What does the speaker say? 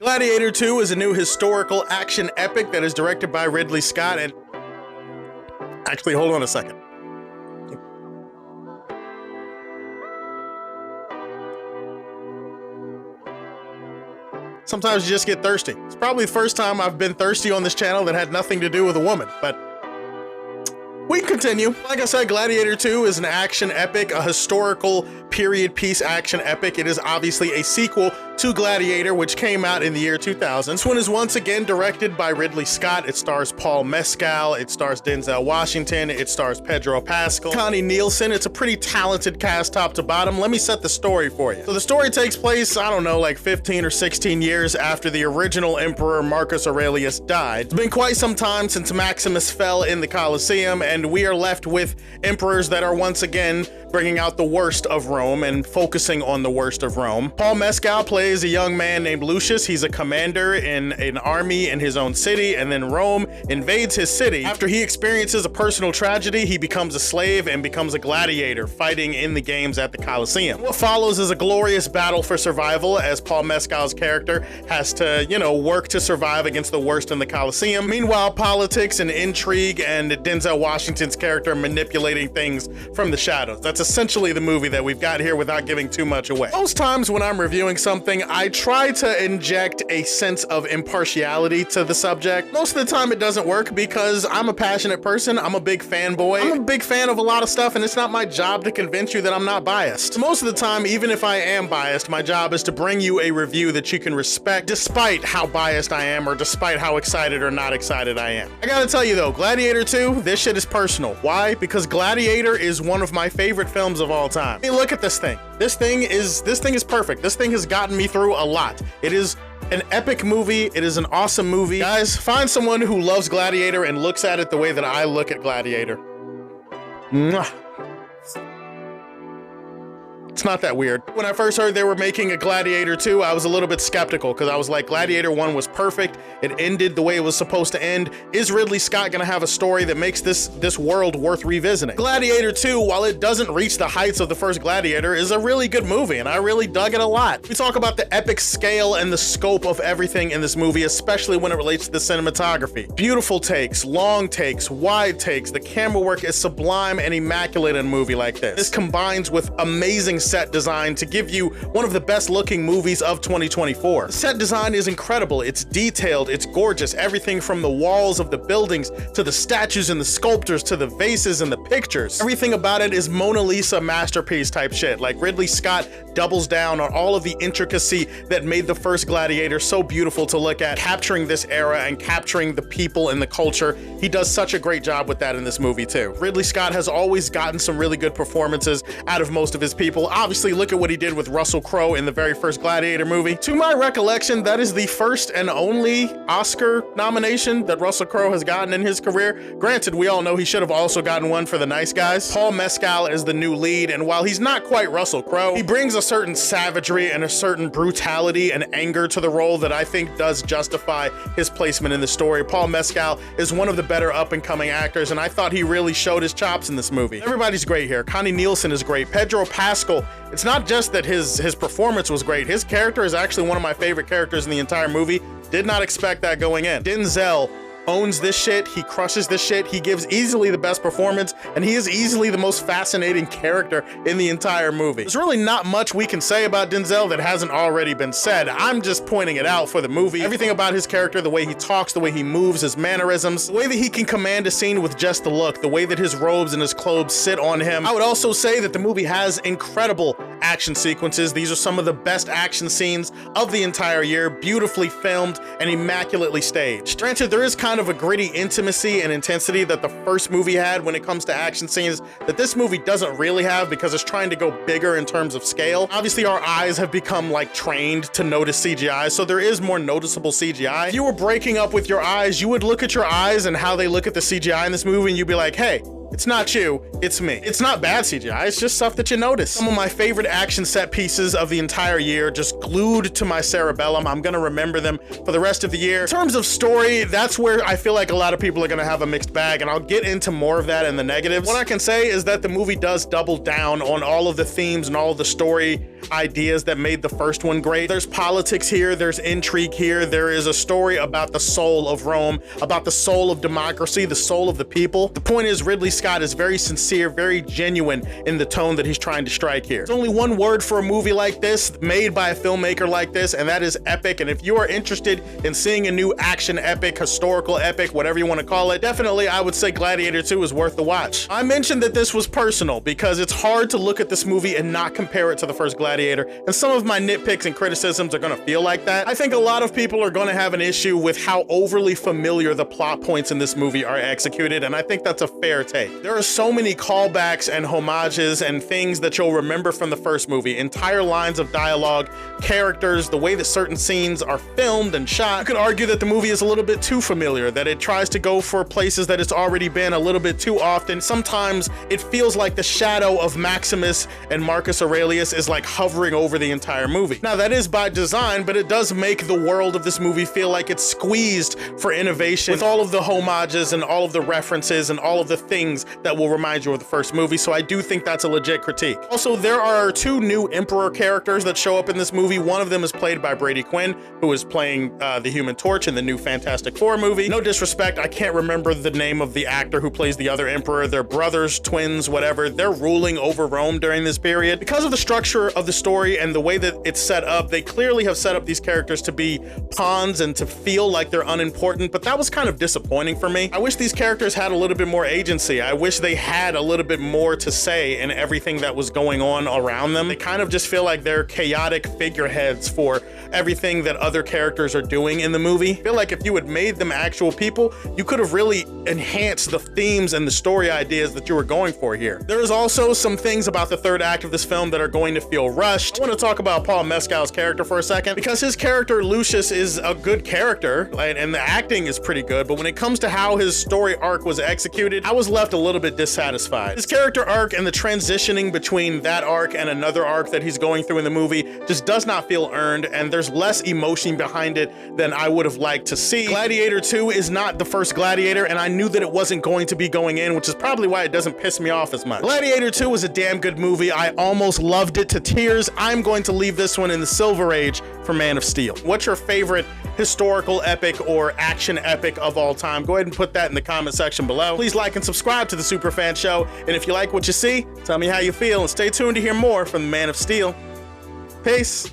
Gladiator II is a new historical action epic that is directed by Ridley Scott and... Actually, hold on a second. Sometimes you just get thirsty. It's probably the first time I've been thirsty on this channel that had nothing to do with a woman, but we can continue. Like I said, Gladiator II is an action epic, a historical period piece action epic. It is obviously a sequel to Gladiator, which came out in the year 2000. This one is once again directed by Ridley Scott. It stars Paul Mescal, it stars Denzel Washington, it stars Pedro Pascal, Connie Nielsen. It's a pretty talented cast top to bottom. Let me set the story for you. So the story takes place, I don't know, like 15 or 16 years after the original emperor Marcus Aurelius died. It's been quite some time since Maximus fell in the Colosseum, and we are left with emperors that are once again bringing out the worst of Rome and focusing on the worst of Rome. Paul Mescal plays a young man named Lucius. He's a commander in an army in his own city, and then Rome invades his city. After he experiences a personal tragedy, he becomes a slave and becomes a gladiator, fighting in the games at the Colosseum. What follows is a glorious battle for survival, as Paul Mescal's character has to, work to survive against the worst in the Colosseum. Meanwhile, politics and intrigue and Denzel Washington's character manipulating things from the shadows. That's essentially the movie that we've got here without giving too much away. Most times when I'm reviewing something, I try to inject a sense of impartiality to the subject. Most of the time it doesn't work because I'm a passionate person. I'm a big fanboy. I'm a big fan of a lot of stuff, and it's not my job to convince you that I'm not biased. Most of the time, even if I am biased, my job is to bring you a review that you can respect despite how biased I am or despite how excited or not excited I am. I gotta tell you though, Gladiator 2, this shit is personal. Why? Because Gladiator is one of my favorite films of all time. Hey, look at this thing. This thing is perfect. This thing has gotten me through a lot. It is an epic movie. It is an awesome movie. Guys, find someone who loves Gladiator and looks at it the way that I look at Gladiator. Mwah. It's not that weird. When I first heard they were making a Gladiator 2, I was a little bit skeptical because I was like, Gladiator 1 was perfect. It ended the way it was supposed to end. Is Ridley Scott gonna have a story that makes this world worth revisiting? Gladiator 2, while it doesn't reach the heights of the first Gladiator, is a really good movie, and I really dug it a lot. We talk about the epic scale and the scope of everything in this movie, especially when it relates to the cinematography. Beautiful takes, long takes, wide takes. The camera work is sublime and immaculate in a movie like this. This combines with amazing set design to give you one of the best looking movies of 2024. The set design is incredible. It's detailed, it's gorgeous. Everything from the walls of the buildings to the statues and the sculptures to the vases and the pictures. Everything about it is Mona Lisa masterpiece type shit. Like, Ridley Scott doubles down on all of the intricacy that made the first Gladiator so beautiful to look at, capturing this era and capturing the people and the culture. He does such a great job with that in this movie too. Ridley Scott has always gotten some really good performances out of most of his people. Obviously, look at what he did with Russell Crowe in the very first Gladiator movie. To my recollection, that is the first and only Oscar nomination that Russell Crowe has gotten in his career. Granted, we all know he should have also gotten one for The Nice Guys. Paul Mescal is the new lead, and while he's not quite Russell Crowe, he brings a certain savagery and a certain brutality and anger to the role that I think does justify his placement in the story. Paul Mescal is one of the better up-and-coming actors, and I thought he really showed his chops in this movie. Everybody's great here. Connie Nielsen is great. Pedro Pascal, it's not just that his performance was great. His character is actually one of my favorite characters in the entire movie. Did not expect that going in. Denzel owns this shit. He crushes this shit. He gives easily the best performance, and he is easily the most fascinating character in the entire movie. There's really not much we can say about Denzel that hasn't already been said. I'm just pointing it out for the movie. Everything about his character, the way he talks, the way he moves, his mannerisms, the way that he can command a scene with just the look, the way that his robes and his clothes sit on him. I would also say that the movie has incredible action sequences. These are some of the best action scenes of the entire year, beautifully filmed and immaculately staged. Granted, there is kind of a gritty intimacy and intensity that the first movie had when it comes to action scenes that this movie doesn't really have because it's trying to go bigger in terms of scale. Obviously, our eyes have become like trained to notice CGI, so there is more noticeable CGI. If you were breaking up with your eyes, you would look at your eyes and how they look at the CGI in this movie, and you'd be like, hey, it's not you, it's me. It's not bad CGI, it's just stuff that you notice. Some of my favorite action set pieces of the entire year just glued to my cerebellum. I'm gonna remember them for the rest of the year. In terms of story, that's where I feel like a lot of people are gonna have a mixed bag, and I'll get into more of that in the negatives. What I can say is that the movie does double down on all of the themes and all of the story ideas that made the first one great. There's politics here, there's intrigue here, there is a story about the soul of Rome, about the soul of democracy, the soul of the people. The point is, Ridley Scott is very sincere, very genuine in the tone that he's trying to strike here. There's only one word for a movie like this, made by a filmmaker like this, and that is epic. And if you are interested in seeing a new action epic, historical epic, whatever you want to call it, definitely I would say Gladiator II is worth the watch. I mentioned that this was personal because it's hard to look at this movie and not compare it to the first Gladiator, and some of my nitpicks and criticisms are going to feel like that. I think a lot of people are going to have an issue with how overly familiar the plot points in this movie are executed, and I think that's a fair take. There are so many callbacks and homages and things that you'll remember from the first movie, entire lines of dialogue, characters, the way that certain scenes are filmed and shot. You could argue that the movie is a little bit too familiar, that it tries to go for places that it's already been a little bit too often. Sometimes it feels like the shadow of Maximus and Marcus Aurelius is like hovering over the entire movie. Now that is by design, but it does make the world of this movie feel like it's squeezed for innovation with all of the homages and all of the references and all of the things that will remind you of the first movie. So I do think that's a legit critique. Also, there are two new Emperor characters that show up in this movie. One of them is played by Brady Quinn, who is playing the Human Torch in the new Fantastic Four movie. No disrespect, I can't remember the name of the actor who plays the other Emperor. They're brothers, twins, whatever. They're ruling over Rome during this period. Because of the structure of the story and the way that it's set up, they clearly have set up these characters to be pawns and to feel like they're unimportant, but that was kind of disappointing for me. I wish these characters had a little bit more agency. I wish they had a little bit more to say in everything that was going on around them. They kind of just feel like they're chaotic figureheads for everything that other characters are doing in the movie. I feel like if you had made them actual people, you could have really enhanced the themes and the story ideas that you were going for here. There is also some things about the third act of this film that are going to feel rushed. I want to talk about Paul Mescal's character for a second, because his character Lucius is a good character and the acting is pretty good, but when it comes to how his story arc was executed, I was left a little bit dissatisfied. His character arc and the transitioning between that arc and another arc that he's going through in the movie just does not feel earned, and there's less emotion behind it than I would have liked to see. Gladiator II is not the first Gladiator, and I knew that it wasn't going to be going in, which is probably why it doesn't piss me off as much. Gladiator II was a damn good movie. I almost loved it to tears. I'm going to leave this one in the Silver Age for Man of Steel. What's your favorite historical epic or action epic of all time? Go ahead and put that in the comment section below. Please like and subscribe to the Superfan Show, and if you like what you see, tell me how you feel, and stay tuned to hear more from the Man of Steel. Peace.